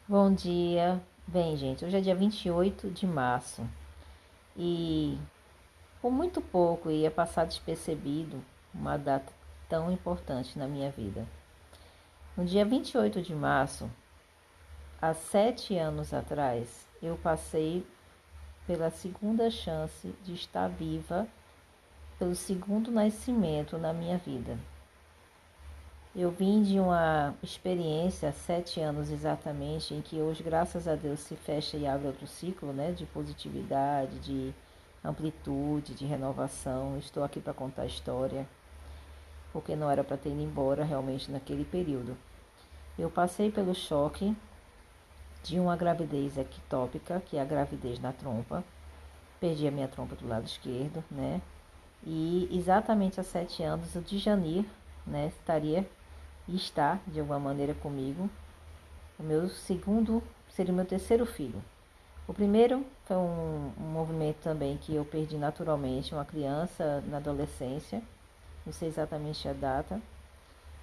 Bom dia. Bem, gente, hoje é dia 28 de março e por muito pouco ia passar despercebido uma data tão importante na minha vida. No dia 28 de março, há 7 anos atrás, eu passei pela segunda chance de estar viva, pelo segundo nascimento na minha vida. Eu vim de uma experiência, 7 anos exatamente, em que hoje, graças a Deus, se fecha e abre outro ciclo, né, de positividade, de amplitude, de renovação. Estou aqui para contar a história, porque não era para ter ido embora realmente naquele período. Eu passei pelo choque de uma gravidez ectópica, que é a gravidez na trompa. Perdi a minha trompa do lado esquerdo, né? E exatamente há 7 anos, o Djanir, né, está de alguma maneira comigo. O meu segundo seria o meu terceiro filho. O primeiro foi um movimento também que eu perdi naturalmente, uma criança na adolescência, não sei exatamente a data.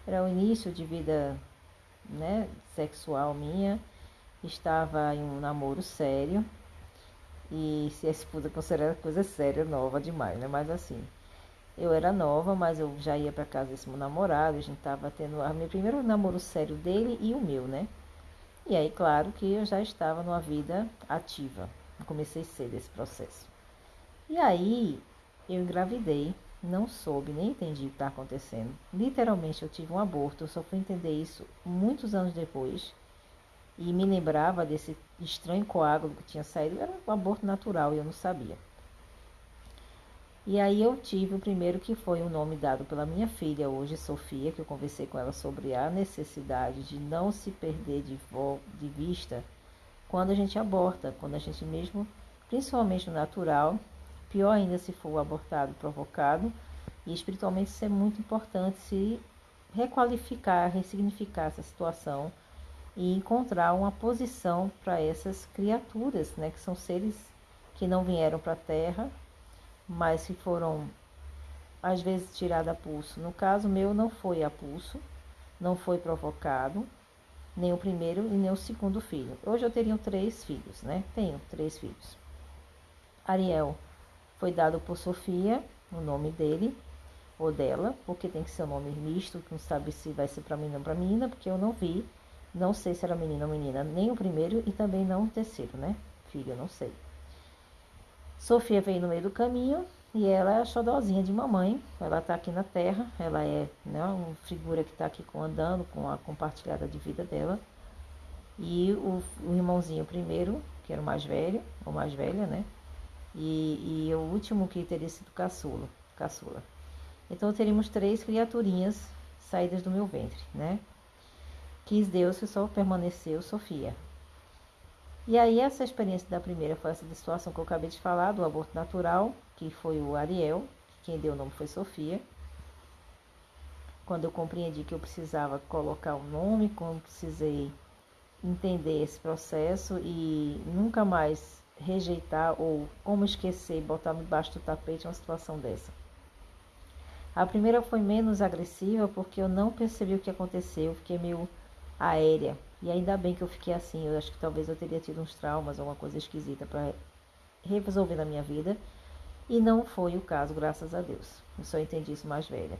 Era o início de vida, né, sexual minha, estava em um namoro sério, e se a esposa considera coisa séria, nova demais, né? Mas assim, eu era nova, mas eu já ia para casa desse meu namorado, a gente estava tendo o meu primeiro namoro sério dele e o meu, né? E aí, claro que eu já estava numa vida ativa. Eu comecei cedo esse processo. E aí, eu engravidei, não soube, nem entendi o que estava acontecendo. Literalmente, eu tive um aborto, eu só fui entender isso muitos anos depois. E me lembrava desse estranho coágulo que tinha saído. Era um aborto natural e eu não sabia. E aí eu tive o primeiro, que foi o nome dado pela minha filha hoje, Sofia, que eu conversei com ela sobre a necessidade de não se perder de vista quando a gente aborta, quando a gente mesmo, principalmente no natural, pior ainda se for abortado provocado, e espiritualmente isso é muito importante, se requalificar, ressignificar essa situação e encontrar uma posição para essas criaturas, né, que são seres que não vieram para a Terra, mas que foram às vezes tirados a pulso. No caso meu não foi a pulso, não foi provocado, nem o primeiro e nem o segundo filho. Hoje eu teria 3 filhos, né? Tenho 3 filhos. Ariel foi dado por Sofia, o nome dele ou dela, porque tem que ser um nome misto, que não sabe se vai ser para menino ou para menina, porque eu não vi, não sei se era menino ou menina, nem o primeiro e também não o terceiro, né? Filho, eu não sei. Sofia veio no meio do caminho e ela é a xodozinha de mamãe. Ela está aqui na Terra, ela é, né, uma figura que está aqui andando com a compartilhada de vida dela. E o irmãozinho primeiro, que era o mais velho, ou mais velha, né? E o último que teria sido caçula. Então teríamos 3 criaturinhas saídas do meu ventre, né? Quis Deus que só permaneceu Sofia. E aí essa experiência da primeira foi essa situação que eu acabei de falar, do aborto natural, que foi o Ariel, que quem deu o nome foi Sofia. Quando eu compreendi que eu precisava colocar o nome, quando precisei entender esse processo e nunca mais rejeitar ou como esquecer e botar debaixo do tapete uma situação dessa. A primeira foi menos agressiva porque eu não percebi o que aconteceu, eu fiquei meio aérea. E ainda bem que eu fiquei assim, eu acho que talvez eu teria tido uns traumas, alguma coisa esquisita para resolver na minha vida. E não foi o caso, graças a Deus. Eu só entendi isso mais velha.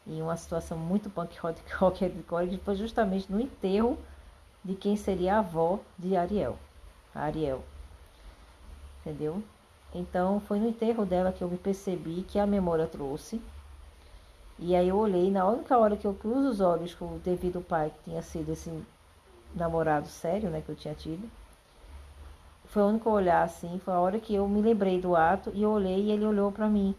E uma situação muito punk rock que foi justamente no enterro de quem seria a avó de Ariel. A Ariel, entendeu? Então foi no enterro dela que eu me percebi que a memória trouxe. E aí eu olhei, na única hora que eu cruzo os olhos com o devido pai, que tinha sido esse namorado sério, né, que eu tinha tido. Foi o único olhar assim, foi a hora que eu me lembrei do ato e eu olhei e ele olhou pra mim.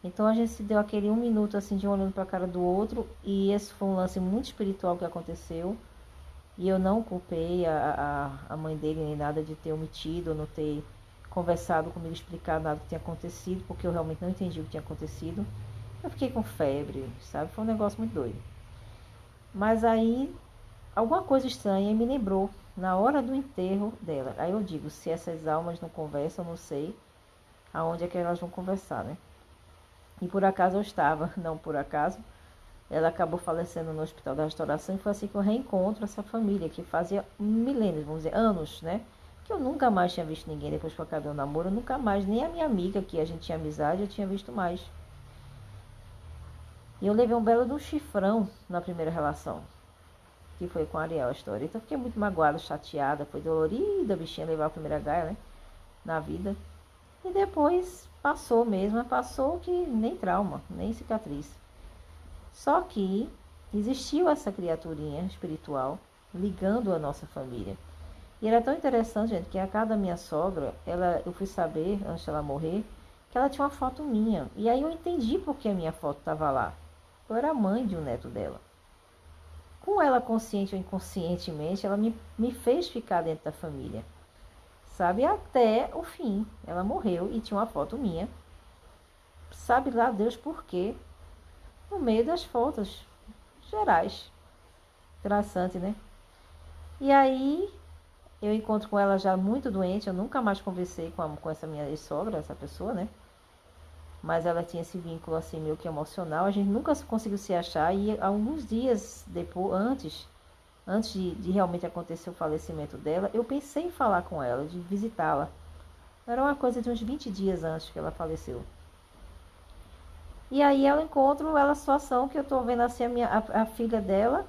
Então a gente se deu aquele 1 minuto assim de um olhando pra cara do outro e esse foi um lance muito espiritual que aconteceu. E eu não culpei a mãe dele nem nada de ter omitido ou não ter conversado comigo, explicado nada que tinha acontecido, porque eu realmente não entendi o que tinha acontecido. Eu fiquei com febre, sabe? Foi um negócio muito doido. Mas aí, alguma coisa estranha me lembrou na hora do enterro dela. Aí eu digo, se essas almas não conversam, eu não sei aonde é que elas vão conversar, né? E por acaso eu estava, não por acaso, Ela acabou falecendo no Hospital da Restauração e foi assim que eu reencontro essa família, que fazia milênios, vamos dizer, anos, né? Que eu nunca mais tinha visto ninguém depois que eu acabei o namoro, eu nunca mais, nem a minha amiga, que a gente tinha amizade, eu tinha visto mais. E eu levei um belo de um chifrão na primeira relação, que foi com a Ariel a história. Então eu fiquei muito magoada, chateada, foi dolorida a bichinha levar a primeira gaia, né? Na vida. E depois passou mesmo, passou que nem trauma, nem cicatriz. Só que existiu essa criaturinha espiritual ligando a nossa família. E era tão interessante, gente, que a casa da minha sogra, eu fui saber, antes dela morrer, que ela tinha uma foto minha. E aí eu entendi por que a minha foto estava lá. Eu era mãe de um neto dela. Com ela consciente ou inconscientemente, ela me fez ficar dentro da família. Sabe, até o fim. Ela morreu e tinha uma foto minha. Sabe lá Deus por quê? No meio das fotos gerais. Interessante, né? E aí eu encontro com ela já muito doente. Eu nunca mais conversei com essa minha ex-sogra, essa pessoa, né? Mas ela tinha esse vínculo assim meio que emocional. A gente nunca conseguiu se achar. E alguns dias depois, antes de realmente acontecer o falecimento dela, eu pensei em falar com ela, de visitá-la. Era uma coisa de uns 20 dias antes que ela faleceu. E aí eu encontro ela, a situação que eu tô vendo assim, a filha dela,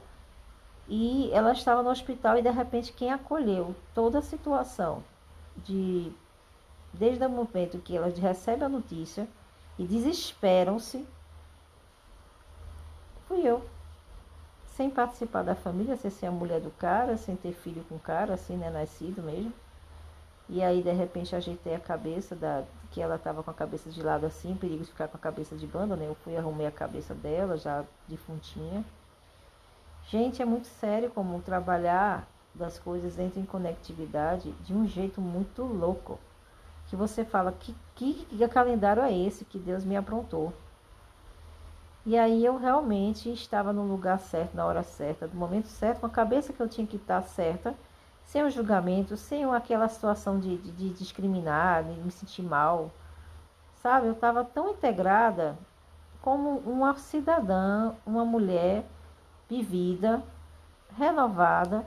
e ela estava no hospital e de repente quem acolheu toda a situação, de desde o momento que elas recebem a notícia e desesperam-se, fui eu. Sem participar da família, sem ser a mulher do cara, sem ter filho com o cara, assim, né, nascido mesmo. E aí, de repente, ajeitei a cabeça, que ela estava com a cabeça de lado assim, perigo de ficar com a cabeça de banda, né? Eu fui arrumei a cabeça dela, já defuntinha. Gente, é muito sério como trabalhar das coisas entra em conectividade de um jeito muito louco. Que você fala, que calendário é esse que Deus me aprontou? E aí eu realmente estava no lugar certo, na hora certa, no momento certo, com a cabeça que eu tinha que estar certa, sem o julgamento, sem aquela situação de discriminar, de me sentir mal, sabe? Eu estava tão integrada como uma cidadã, uma mulher vivida, renovada.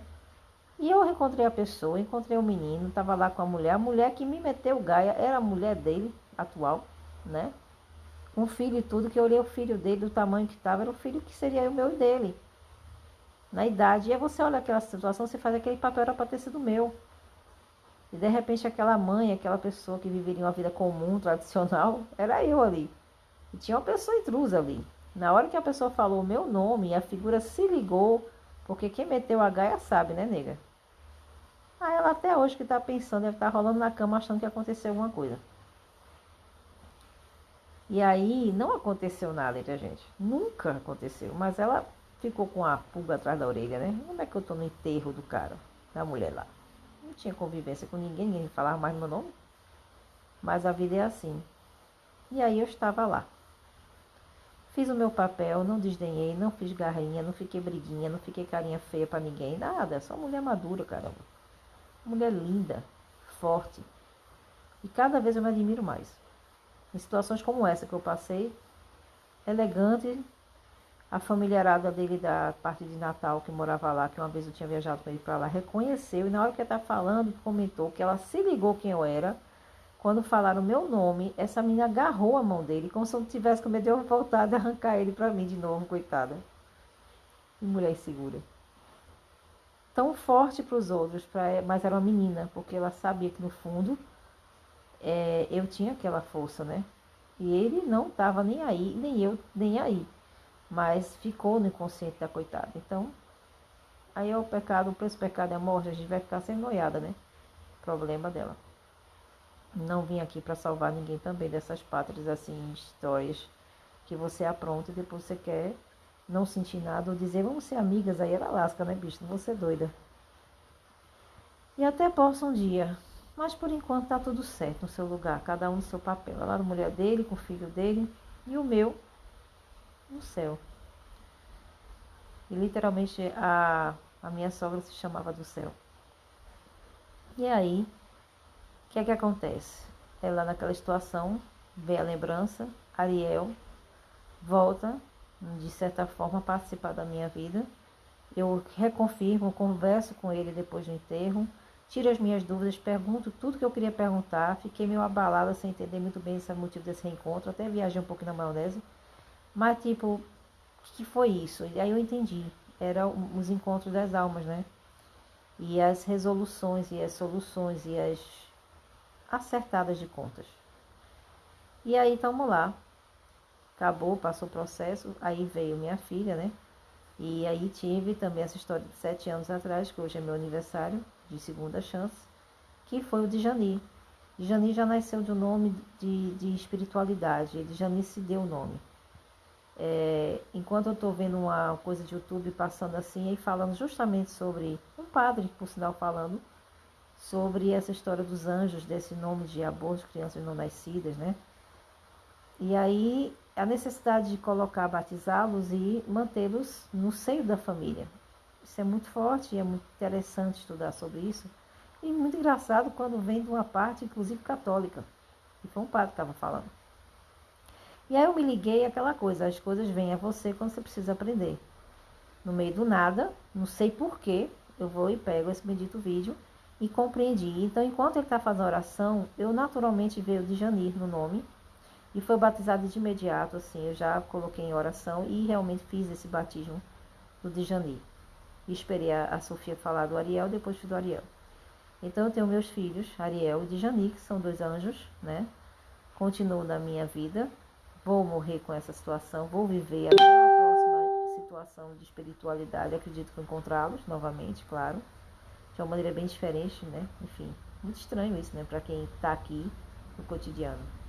E eu encontrei a pessoa, encontrei o menino, estava lá com a mulher que me meteu gaia, era a mulher dele, atual, né? Um filho e tudo, que eu olhei o filho dele, do tamanho que estava, era o filho que seria o meu e dele, na idade. E aí você olha aquela situação, você faz aquele papel, era para ter sido meu. E de repente aquela mãe, aquela pessoa que viveria uma vida comum, tradicional, era eu ali. E tinha uma pessoa intrusa ali. Na hora que a pessoa falou o meu nome, a figura se ligou, porque quem meteu a gaia sabe, né, nega? Aí ela até hoje que tá pensando, deve estar rolando na cama achando que aconteceu alguma coisa. E aí não aconteceu nada entre a gente. Nunca aconteceu. Mas ela ficou com a pulga atrás da orelha, né? Como é que eu tô no enterro do cara, da mulher lá? Não tinha convivência com ninguém, ninguém falava mais meu nome. Mas a vida é assim. E aí eu estava lá. Fiz o meu papel, não desdenhei, não fiz garrinha, não fiquei briguinha, não fiquei carinha feia pra ninguém, nada. Só mulher madura, caramba. Mulher linda, forte. E cada vez eu me admiro mais. Em situações como essa que eu passei, elegante, a familiarada dele da parte de Natal, que morava lá, que uma vez eu tinha viajado com ele para lá, reconheceu, e na hora que ele estava falando, comentou que ela se ligou quem eu era. Quando falaram o meu nome, essa menina agarrou a mão dele, como se eu tivesse com medo de eu voltar e arrancar ele para mim de novo, coitada. Que mulher insegura. Tão forte para os outros, mas era uma menina, porque ela sabia que no fundo eu tinha aquela força, né? E ele não estava nem aí, nem eu, nem aí. Mas ficou no inconsciente da coitada. Então, aí é o pecado, o preço do pecado é a morte, a gente vai ficar sem noiada, né? Problema dela. Não vim aqui para salvar ninguém também dessas pátrias, assim, histórias que você apronta e depois você quer não sentir nada ou dizer, vamos ser amigas, aí ela lasca, né, bicho? Não vou ser doida. E até posso um dia. Mas por enquanto tá tudo certo no seu lugar, cada um no seu papel. Ela era a mulher dele, com o filho dele, e o meu no céu. E literalmente a minha sogra se chamava do céu. E aí, o que é que acontece? Ela naquela situação, vê a lembrança, Ariel, volta de certa forma, participar da minha vida. Eu reconfirmo, converso com ele depois do enterro, tiro as minhas dúvidas, pergunto tudo que eu queria perguntar. Fiquei meio abalada sem entender muito bem esse motivo desse reencontro, até viajei um pouco na maionese. Mas, tipo, o que foi isso? E aí eu entendi. Eram os encontros das almas, né? E as resoluções, e as soluções, e as acertadas de contas. E aí, estamos lá. Acabou, passou o processo, aí veio minha filha, né? E aí tive também essa história de 7 anos atrás, que hoje é meu aniversário, de segunda chance, que foi o Djani. Djani já nasceu de um nome de espiritualidade, Djani se deu o nome. Enquanto eu estou vendo uma coisa de YouTube passando assim, e falando justamente sobre, um padre, por sinal, falando sobre essa história dos anjos, desse nome de aborto de crianças não nascidas, né? E aí a necessidade de colocar, batizá-los e mantê-los no seio da família. Isso é muito forte e é muito interessante estudar sobre isso. E muito engraçado quando vem de uma parte, inclusive católica. E foi um padre que estava falando. E aí eu me liguei àquela coisa, as coisas vêm a você quando você precisa aprender. No meio do nada, não sei porquê, eu vou e pego esse bendito vídeo e compreendi. Então, enquanto ele está fazendo a oração, eu naturalmente veio de Janir no nome. E foi batizado de imediato, assim, eu já coloquei em oração e realmente fiz esse batismo do Djani. E esperei a Sofia falar do Ariel, depois fiz do Ariel. Então eu tenho meus filhos, Ariel e Djani, que são 2 anjos, né? Continuo na minha vida, vou morrer com essa situação, vou viver até a próxima situação de espiritualidade, acredito que encontrá-los novamente, claro. De uma maneira bem diferente, né? Enfim, muito estranho isso, né? Para quem está aqui no cotidiano.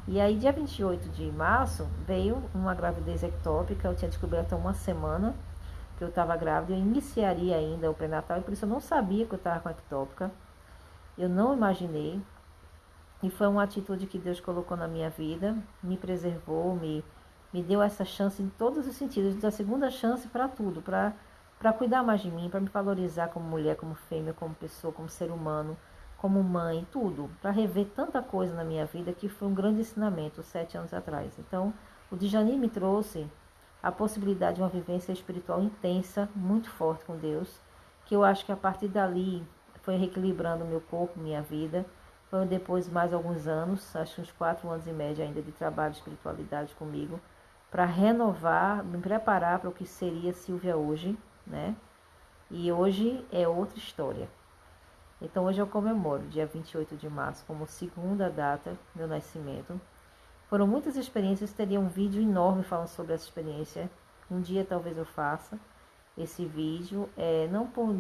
E aí, dia 28 de março, veio uma gravidez ectópica. Eu tinha descoberto há uma semana que eu estava grávida. Eu iniciaria ainda o pré-natal e por isso eu não sabia que eu estava com ectópica. Eu não imaginei. E foi uma atitude que Deus colocou na minha vida, me preservou, me deu essa chance em todos os sentidos, da segunda chance para tudo, para cuidar mais de mim, para me valorizar como mulher, como fêmea, como pessoa, como ser humano, como mãe, tudo, para rever tanta coisa na minha vida que foi um grande ensinamento 7 anos atrás. Então, o Djani me trouxe a possibilidade de uma vivência espiritual intensa, muito forte com Deus, que eu acho que a partir dali foi reequilibrando meu corpo, minha vida. Foi depois mais alguns anos, acho que uns 4 anos e médio ainda de trabalho de espiritualidade comigo, para renovar, me preparar para o que seria Silvia hoje, né? E hoje é outra história. Então hoje eu comemoro, dia 28 de março, como segunda data do meu nascimento. Foram muitas experiências, teria um vídeo enorme falando sobre essa experiência. Um dia talvez eu faça esse vídeo, não por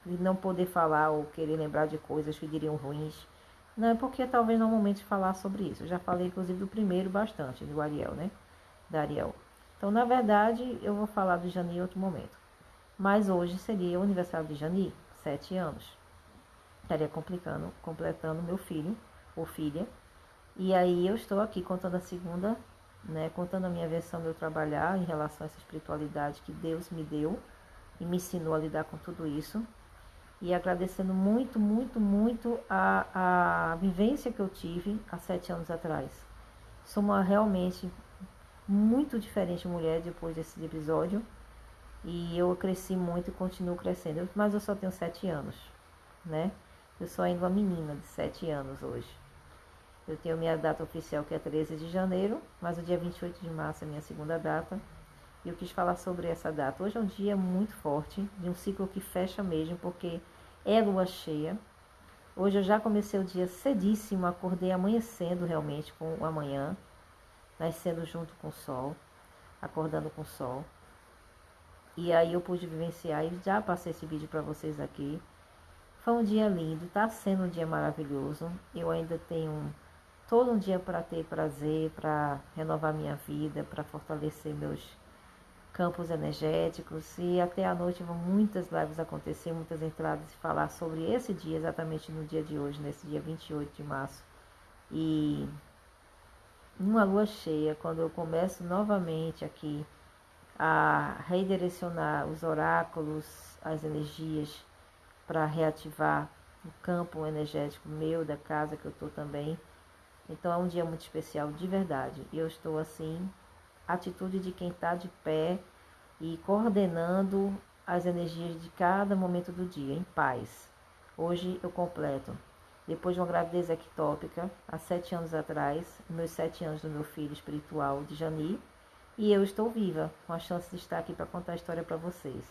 não poder falar ou querer lembrar de coisas que diriam ruins, não, é porque talvez não é o momento de falar sobre isso. Eu já falei, inclusive, do primeiro bastante, do Ariel, né? Da Ariel. Então, na verdade, eu vou falar do Jani em outro momento. Mas hoje seria o aniversário de Jani, 7 anos. Estaria completando meu filho ou filha. E aí eu estou aqui contando a segunda, né? Contando a minha versão do eu trabalhar em relação a essa espiritualidade que Deus me deu e me ensinou a lidar com tudo isso. E agradecendo muito, muito, muito a vivência que eu tive há 7 anos atrás. Sou uma realmente muito diferente mulher depois desse episódio. E eu cresci muito e continuo crescendo. Mas eu só tenho 7 anos, né? Eu sou ainda uma menina de 7 anos hoje. Eu tenho minha data oficial que é 13 de janeiro, mas o dia 28 de março é minha segunda data. E eu quis falar sobre essa data. Hoje é um dia muito forte, de um ciclo que fecha mesmo, porque é lua cheia. Hoje eu já comecei o dia cedíssimo, acordei amanhecendo realmente com o amanhã, nascendo junto com o sol, acordando com o sol. E aí eu pude vivenciar e já passei esse vídeo para vocês aqui. Foi um dia lindo, está sendo um dia maravilhoso. Eu ainda tenho todo um dia para ter prazer, para renovar minha vida, para fortalecer meus campos energéticos, e até à noite vão muitas lives acontecer, muitas entradas e falar sobre esse dia, exatamente no dia de hoje, nesse dia 28 de março. E numa lua cheia, quando eu começo novamente aqui a redirecionar os oráculos, as energias, para reativar o campo energético meu, da casa que eu estou também. Então é um dia muito especial de verdade. E eu estou assim atitude de quem está de pé e coordenando as energias de cada momento do dia, em paz. Hoje eu completo, depois de uma gravidez ectópica, há 7 anos atrás, meus 7 anos do meu filho espiritual, de Jani, e eu estou viva, com a chance de estar aqui para contar a história para vocês.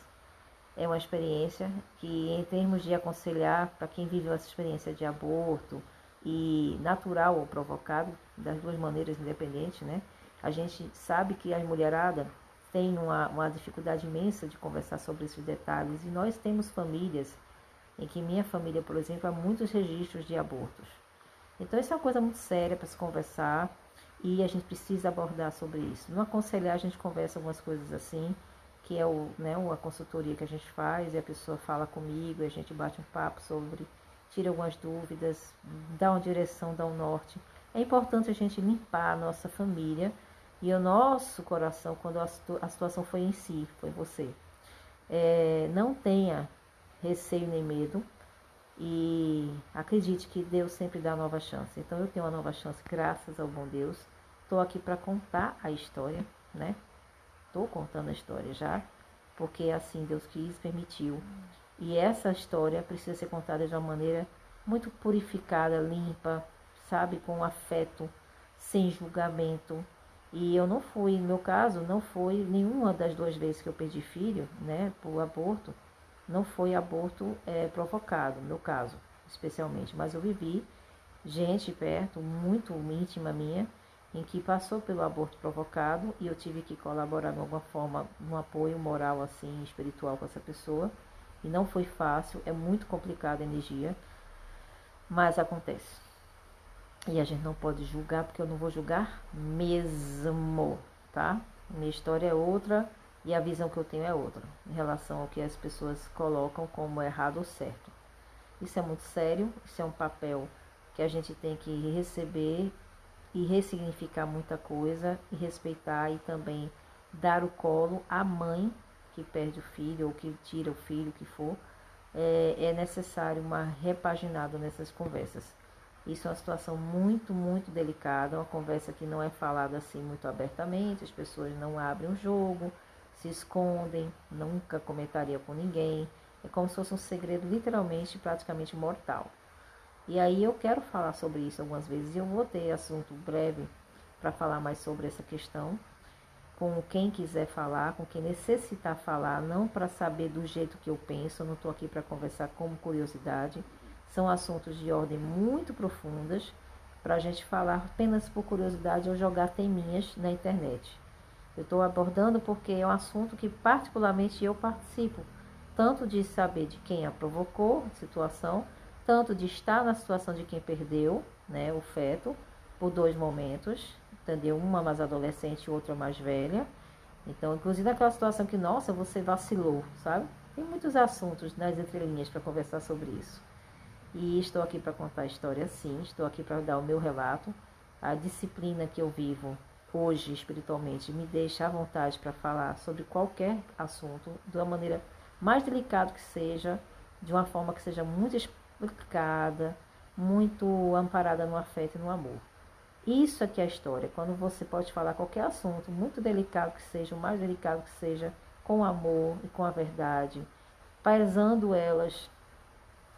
É uma experiência que, em termos de aconselhar para quem viveu essa experiência de aborto, e natural ou provocado, das duas maneiras independentes, né? A gente sabe que a mulherada tem uma dificuldade imensa de conversar sobre esses detalhes, e nós temos famílias, em que minha família, por exemplo, há muitos registros de abortos. Então isso é uma coisa muito séria para se conversar, e a gente precisa abordar sobre isso. No aconselhar a gente conversa algumas coisas assim, que é a consultoria que a gente faz, e a pessoa fala comigo, e a gente bate um papo sobre, tira algumas dúvidas, dá uma direção, dá um norte. É importante a gente limpar a nossa família e o nosso coração quando a situação foi em si, foi você. Não tenha receio nem medo, e acredite que Deus sempre dá nova chance. Então eu tenho uma nova chance, graças ao bom Deus. Estou aqui para contar a história, né? Estou contando a história já, porque assim Deus quis, permitiu. E essa história precisa ser contada de uma maneira muito purificada, limpa, sabe? Com afeto, sem julgamento. E eu não fui, no meu caso, não foi nenhuma das 2 vezes que eu perdi filho, né, por aborto, não foi aborto provocado, no meu caso, especialmente. Mas eu vivi gente perto, muito íntima minha, em que passou pelo aborto provocado, e eu tive que colaborar de alguma forma, num apoio moral, assim, espiritual com essa pessoa. E não foi fácil, é muito complicada a energia, mas acontece. E a gente não pode julgar, porque eu não vou julgar mesmo, tá? Minha história é outra e a visão que eu tenho é outra, em relação ao que as pessoas colocam como errado ou certo. Isso é muito sério, isso é um papel que a gente tem que receber e ressignificar muita coisa, e respeitar, e também dar o colo à mãe que perde o filho ou que tira o filho, o que for. É necessário uma repaginada nessas conversas. Isso é uma situação muito, muito delicada, uma conversa que não é falada assim muito abertamente, as pessoas não abrem o jogo, se escondem, nunca comentaria com ninguém. É como se fosse um segredo literalmente, praticamente mortal. E aí eu quero falar sobre isso algumas vezes, e eu vou ter assunto breve para falar mais sobre essa questão, com quem quiser falar, com quem necessitar falar, não para saber do jeito que eu penso, eu não estou aqui para conversar como curiosidade. São assuntos de ordem muito profundas, para a gente falar apenas por curiosidade ou jogar teminhas na internet. Eu estou abordando porque é um assunto que particularmente eu participo, tanto de saber de quem a provocou, a situação, tanto de estar na situação de quem perdeu, né, o feto, por 2 momentos, entendeu? Uma mais adolescente e outra mais velha. Então, inclusive naquela situação que, nossa, você vacilou, sabe? Tem muitos assuntos nas entrelinhas para conversar sobre isso. E estou aqui para contar a história, sim, estou aqui para dar o meu relato. A disciplina que eu vivo hoje, espiritualmente, me deixa à vontade para falar sobre qualquer assunto, de uma maneira mais delicada que seja, de uma forma que seja muito explicada, muito amparada no afeto e no amor. Isso aqui é a história, quando você pode falar qualquer assunto, muito delicado que seja, o mais delicado que seja, com amor e com a verdade, paisando elas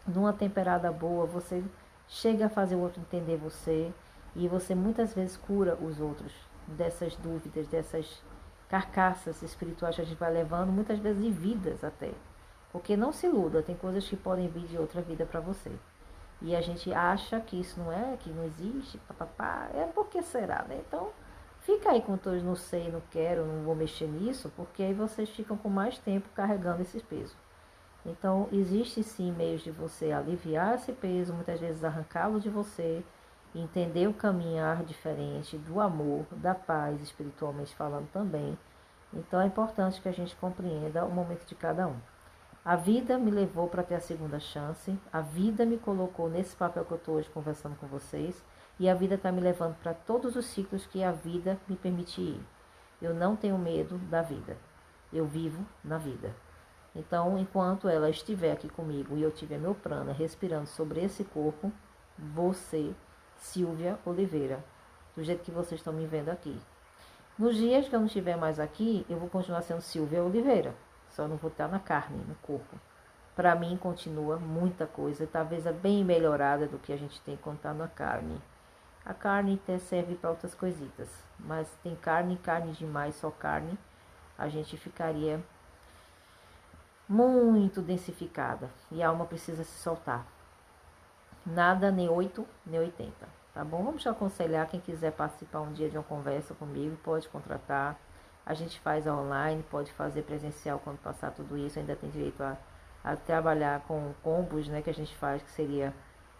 numa temperada boa, você chega a fazer o outro entender você, e você muitas vezes cura os outros dessas dúvidas, dessas carcaças espirituais que a gente vai levando, muitas vezes de vidas até. Porque não se iluda, tem coisas que podem vir de outra vida para você. E a gente acha que isso não é, que não existe, papapá, é porque será, né? Então, fica aí com todos, não sei, não quero, não vou mexer nisso, porque aí vocês ficam com mais tempo carregando esse peso. Então, existe sim meios de você aliviar esse peso, muitas vezes arrancá-lo de você, entender o caminhar diferente do amor, da paz, espiritualmente falando também. Então, é importante que a gente compreenda o momento de cada um. A vida me levou para ter a segunda chance, a vida me colocou nesse papel que eu estou hoje conversando com vocês, e a vida está me levando para todos os ciclos que a vida me permite ir. Eu não tenho medo da vida, eu vivo na vida. Então, enquanto ela estiver aqui comigo e eu tiver meu prana respirando sobre esse corpo, você, Silvia Oliveira, do jeito que vocês estão me vendo aqui. Nos dias que eu não estiver mais aqui, eu vou continuar sendo Silvia Oliveira. Só não vou estar na carne, no corpo. Para mim, continua muita coisa. Talvez é bem melhorada do que a gente tem quando está na carne. A carne até serve para outras coisitas. Mas tem carne, carne demais, só carne. A gente ficaria muito densificada. E a alma precisa se soltar. Nada nem 8, nem 80. Tá bom? Vamos te aconselhar. Quem quiser participar um dia de uma conversa comigo, pode contratar. A gente faz online, pode fazer presencial quando passar tudo isso. Ainda tem direito a trabalhar com combos, né, que a gente faz, que seria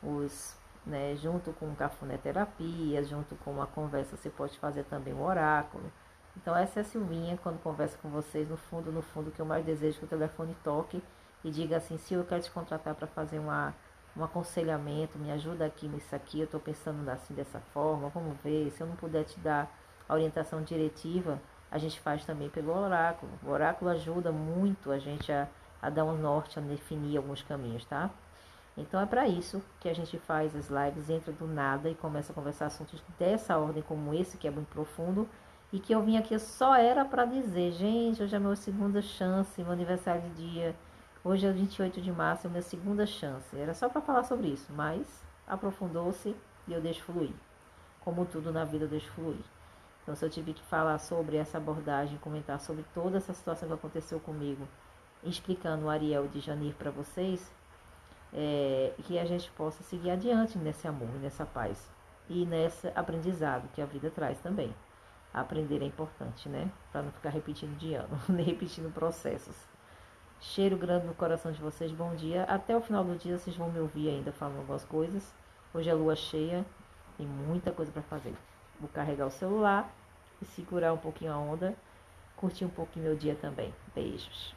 os, né, junto com cafunéterapia, junto com uma conversa, você pode fazer também um oráculo. Então essa é a Silvinha, quando conversa com vocês, no fundo, o que eu mais desejo é que o telefone toque e diga assim: se eu quero te contratar para fazer um aconselhamento, me ajuda aqui nisso aqui, eu estou pensando assim dessa forma, vamos ver, se eu não puder te dar a orientação diretiva, a gente faz também pelo oráculo. O oráculo ajuda muito a gente a dar um norte, a definir alguns caminhos, tá? Então é para isso que a gente faz as lives, entra do nada e começa a conversar assuntos dessa ordem como esse, que é muito profundo, e que eu vim aqui só era para dizer, gente, hoje é a minha segunda chance, meu aniversário de dia, hoje é 28 de março, é a minha segunda chance. Era só para falar sobre isso, mas aprofundou-se e eu deixo fluir. Como tudo na vida eu deixo fluir. Então, se eu tive que falar sobre essa abordagem, comentar sobre toda essa situação que aconteceu comigo, explicando o Ariel de Janir para vocês, que a gente possa seguir adiante nesse amor, nessa paz e nesse aprendizado que a vida traz também. Aprender é importante, né? Para não ficar repetindo de ano, nem repetindo processos. Cheiro grande no coração de vocês, bom dia. Até o final do dia vocês vão me ouvir ainda falando algumas coisas. Hoje é lua cheia, tem muita coisa para fazer. Vou carregar o celular e segurar um pouquinho a onda, curtir um pouquinho meu dia também. Beijos.